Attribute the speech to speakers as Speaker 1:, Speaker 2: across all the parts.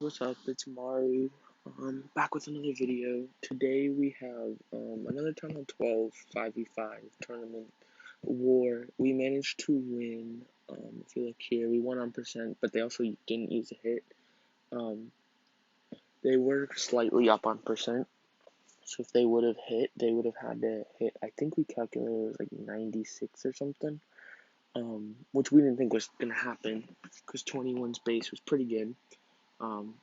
Speaker 1: What's up? It's Maru. Back with another video. Today we have another Town Hall 12 5v5 tournament war. We managed to win. If you look here, we won on percent, but they also didn't use a hit. Um, they were slightly up on percent, so if they would have hit, they would have had to hit. I think we calculated it was like 96 or something. Which we didn't think was gonna happen because 21's base was pretty good. Um,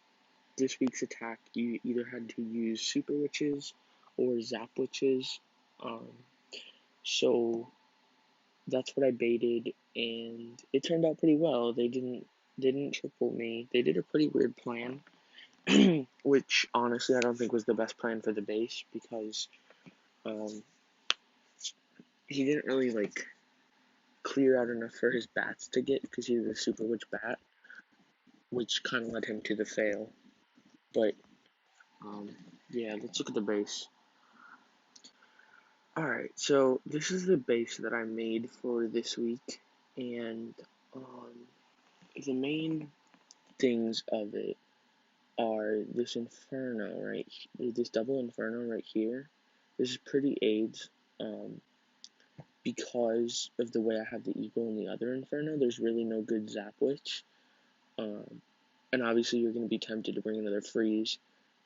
Speaker 1: this week's attack, you either had to use Super Witches or Zap Witches. Um, so that's what I baited, and it turned out pretty well. They didn't triple me. They did a pretty weird plan, which honestly I don't think was the best plan for the base because um, he didn't really clear out enough for his bats to get because he was a Super Witch bat, which kind of led him to the fail. But um, yeah, let's look at the base. Alright, so this is the base that I made for this week, and um, the main things of it are this inferno this double inferno right here. This is pretty AIDS, because of the way I have the eagle and the other inferno. There's really no good Zap Witch, and obviously you're going to be tempted to bring another freeze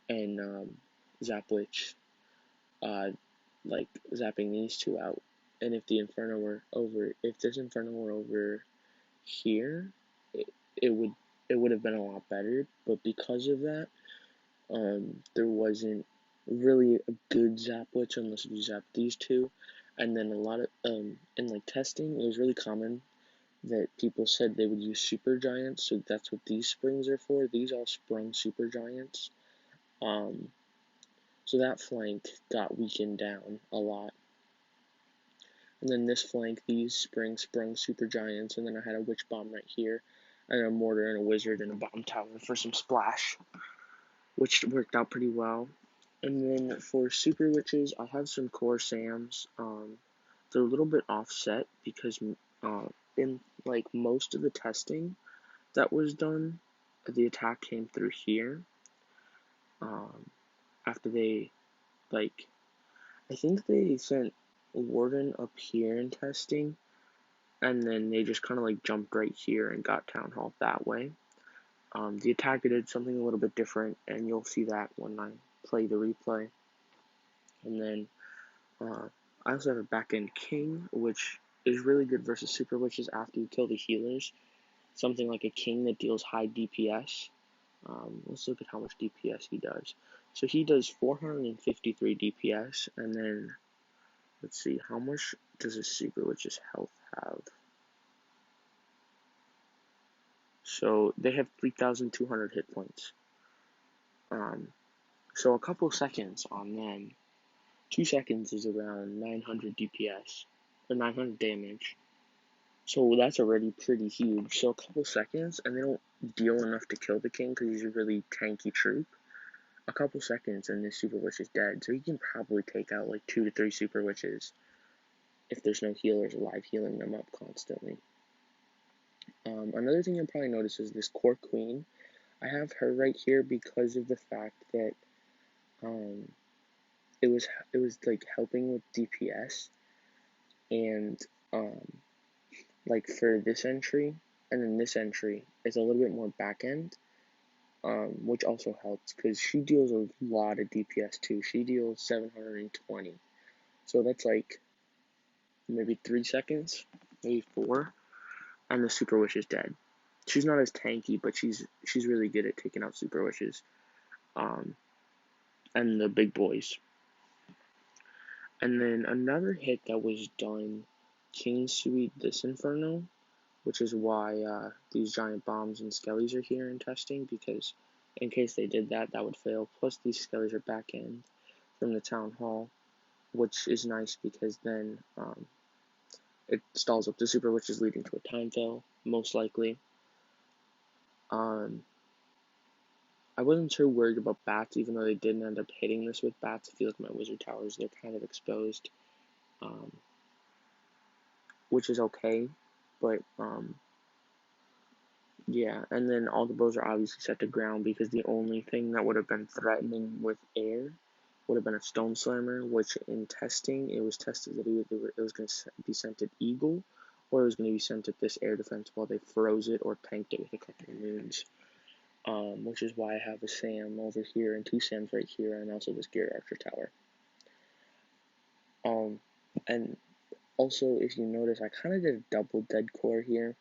Speaker 1: and Zap Witch, uh, like zapping these two out. And if this inferno were over here, it, it would have been a lot better. But because of that, there wasn't really a good zap witch unless you zap these two. And then a lot of in testing, it was really common that people said they would use super giants. So that's what these springs are for. These all sprung super giants. Um, so that flank got weakened down a lot. And then this flank, these sprung super giants, and then I had a witch bomb right here, and a mortar and a wizard and a bomb tower for some splash, which worked out pretty well. And then for super witches, I have some core Sams. They're a little bit offset because in most of the testing that was done, the attack came through here. After they I think they sent Warden up here in testing, and then they just kind of jumped right here and got Town Hall that way. The attacker did something a little bit different, and you'll see that when I play the replay. And then I also have a back end king, which is really good versus super witches after you kill the healers. Something like a king that deals high DPS. Let's look at how much DPS he does. So he does 453 DPS, and then let's see, how much does a super witch's health have? So they have 3,200 hit points. So a couple seconds on them, 2 seconds is around 900 DPS, or 900 damage. So that's already pretty huge. So a couple seconds, and they don't deal enough to kill the king because he's a really tanky troop. A couple seconds, and this super witch is dead. So he can probably take out 2 to 3 super witches if there's no healers alive healing them up constantly. Another thing you'll probably notice is this core queen. I have her right here because of the fact that it was helping with DPS, and for this entry, and then this entry is a little bit more back end, which also helps because she deals a lot of DPS too. She deals 720, so that's maybe 3 seconds, maybe 4, and the super witch is dead. She's not as tanky, but she's really good at taking out super witches, and the big boys. And then another hit that was done, King Suite this Inferno, which is why these giant bombs and skellies are here in testing, because in case they did that, that would fail. Plus these skellies are back end from the Town Hall, which is nice because then it stalls up the super witches, leading to a time fail, most likely. I wasn't too worried about bats, even though they didn't end up hitting this with bats. I feel like my wizard towers, they're kind of exposed, which is okay, but Yeah, and then all the bows are obviously set to ground because the only thing that would have been threatening with air would have been a stone slammer, which in testing, it was tested that it was going to be sent at eagle, or it was going to be sent at this air defense while they froze it or tanked it with a couple of moons. Which is why I have a Sam over here and two Sams right here, and also this Gear Archer tower. And also, if you notice, I kind of did a double dead core here.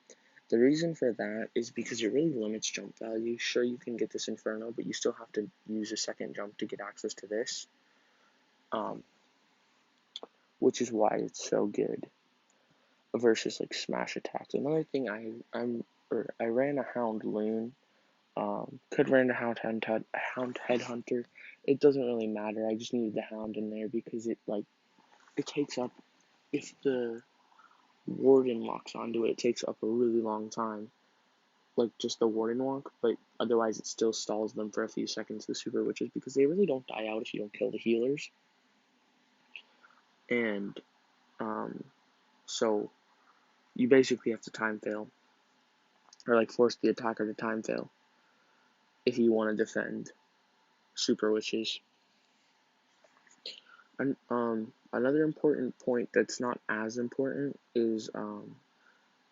Speaker 1: The reason for that is because it really limits jump value. Sure, you can get this Inferno, but you still have to use a second jump to get access to this. Which is why it's so good versus like smash attacks. Another thing I ran a Hound Loon. Could run a Hound Headhunter. It doesn't really matter. I just needed the Hound in there because it takes up, if the Warden locks onto it, it takes up a really long time. Like just the Warden walk, but otherwise it still stalls them for a few seconds, the Super Witches, because they really don't die out if you don't kill the healers. And so you basically have to time fail, or like force the attacker to time fail if you want to defend Super Witches. And another important point that's not as important is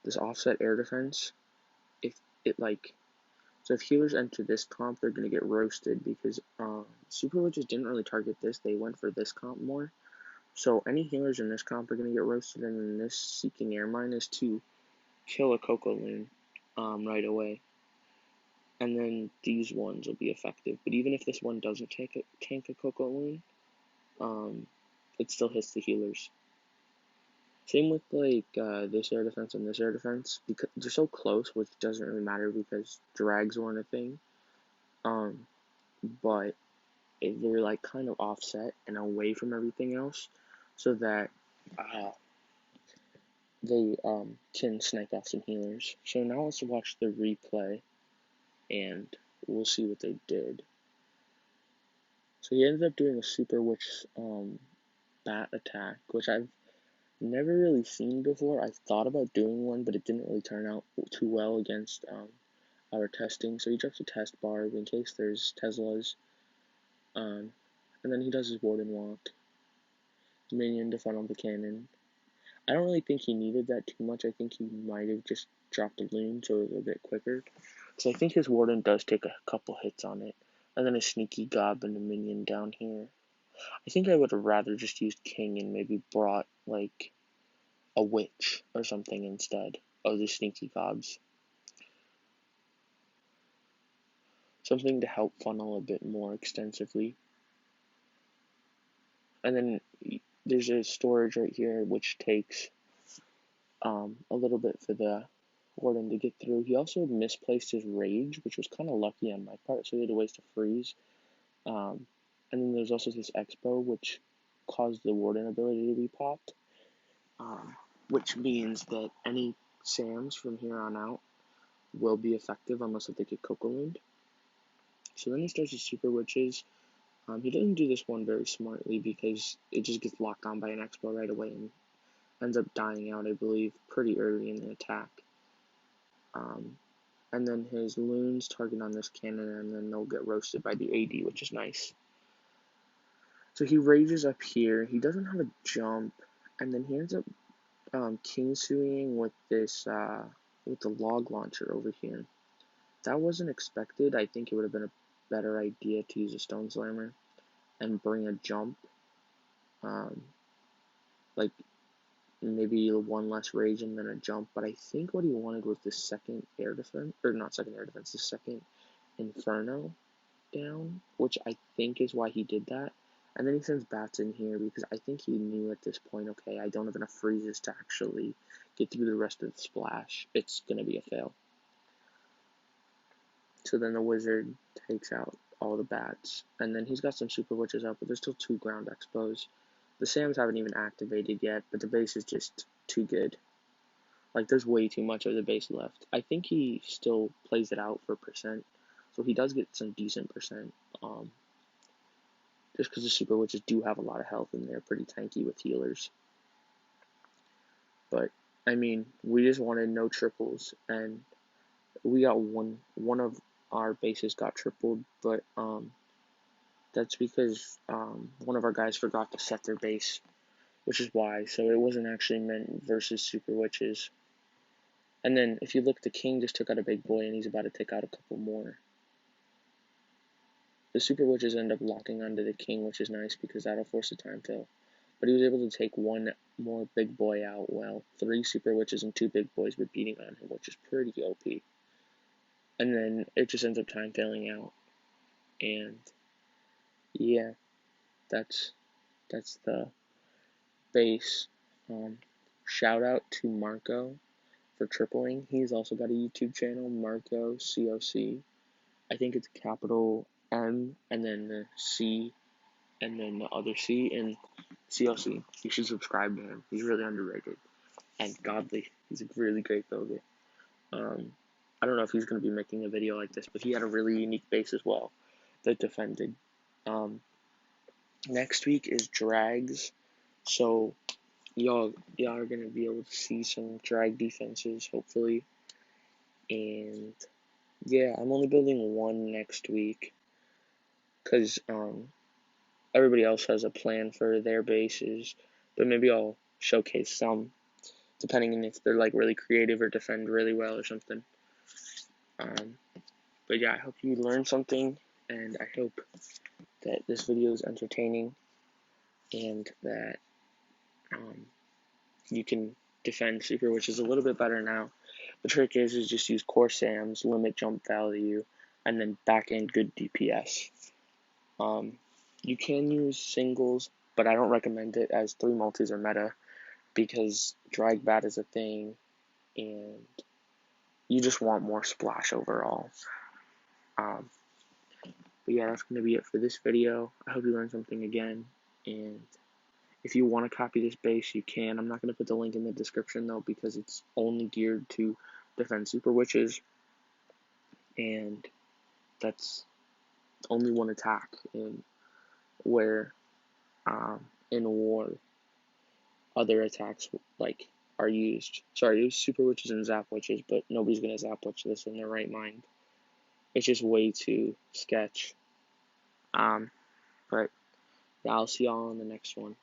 Speaker 1: this offset air defense. If healers enter this comp, they're gonna get roasted because Super Witches didn't really target this. They went for this comp more. So any healers in this comp are gonna get roasted, and then this Seeking Air Mine is to kill a Coco Loon right away. And then these ones will be effective. But even if this one doesn't tank a Coco Loon, it still hits the healers. Same with like this air defense and this air defense, because they're so close, which doesn't really matter because drags weren't a thing. But they're like kind of offset and away from everything else, so that they can snipe off some healers. So now let's watch the replay, and we'll see what they did. So he ended up doing a Super Witch bat attack, which I've never really seen before. I thought about doing one, but it didn't really turn out too well against our testing. So he drops a test barb in case there's Teslas. And then he does his Warden Walk. Minion to funnel the cannon. I don't really think he needed that too much. I think he might have just dropped a Loon so it was a bit quicker. So I think his Warden does take a couple hits on it. And then a Sneaky Gob and a Minion down here. I think I would have rather just used King and maybe brought like a Witch or something instead of the Sneaky Gobs. Something to help funnel a bit more extensively. And then there's a storage right here which takes a little bit for the Warden to get through. He also misplaced his Rage, which was kind of lucky on my part, so he had to waste a freeze. And then there's also this Expo, which caused the Warden ability to be popped, which means that any Sams from here on out will be effective unless if they get Coco Looned. So then he starts his Super Witches. He doesn't do this one very smartly because it just gets locked on by an Expo right away and ends up dying out, I believe, pretty early in the attack. And then his Loons target on this cannon, and then they'll get roasted by the AD, which is nice. So he rages up here. He doesn't have a jump, and then he ends up King Suing with this with the log launcher over here. That wasn't expected. I think it would have been a better idea to use a Stone Slammer and bring a jump. Like maybe one less rage and then a jump, but I think what he wanted was the second air defense, or not second air defense, the second Inferno down, which I think is why he did that. And then he sends bats in here because I think he knew at this point, okay, I don't have enough freezes to actually get through the rest of the splash. It's going to be a fail. So then the wizard takes out all the bats, and then he's got some Super Witches up, but there's still 2 ground expos. The Sams haven't even activated yet, but the base is just too good. Like, there's way too much of the base left. I think he still plays it out for percent, so he does get some decent percent. Just because the Super Witches do have a lot of health and they're pretty tanky with healers. But, I mean, we just wanted no triples, and we got one of our bases got tripled, but that's because one of our guys forgot to set their base, which is why. So it wasn't actually meant versus Super Witches. And then if you look, the king just took out a big boy, and he's about to take out a couple more. The Super Witches end up locking onto the king, which is nice because that'll force a time fail. But he was able to take one more big boy out. Well, 3 Super Witches and 2 big boys were beating on him, which is pretty OP. And then it just ends up time failing out. And yeah, that's the base. Shout out to MarCoC for tripling. He's also got a YouTube channel, MarCoC. I think it's capital M and then the C and then the other C and COC. You should subscribe to him. He's really underrated and godly. He's a really great builder. I don't know if he's going to be making a video like this, but he had a really unique base as well that defended. Next week is drags, so y'all are going to be able to see some drag defenses, hopefully. And yeah, I'm only building one next week because everybody else has a plan for their bases, but maybe I'll showcase some, depending on if they're like really creative or defend really well or something. But yeah, I hope you learned something, and I hope that this video is entertaining and that you can defend Super Witches a little bit better now. The trick is just use core SAMs, limit jump value, and then back end good DPS. You can use singles, but I don't recommend it as 3 multis are meta because drag bat is a thing and you just want more splash overall. But yeah, that's going to be it for this video. I hope you learned something again, and if you want to copy this base, you can. I'm not going to put the link in the description though because it's only geared to defend Super Witches, and that's only one attack in war other attacks like are used. Sorry, it was Super Witches and Zap Witches, but nobody's gonna Zap Witch this in their right mind. It's just way too sketch. But yeah, I'll see y'all on the next one.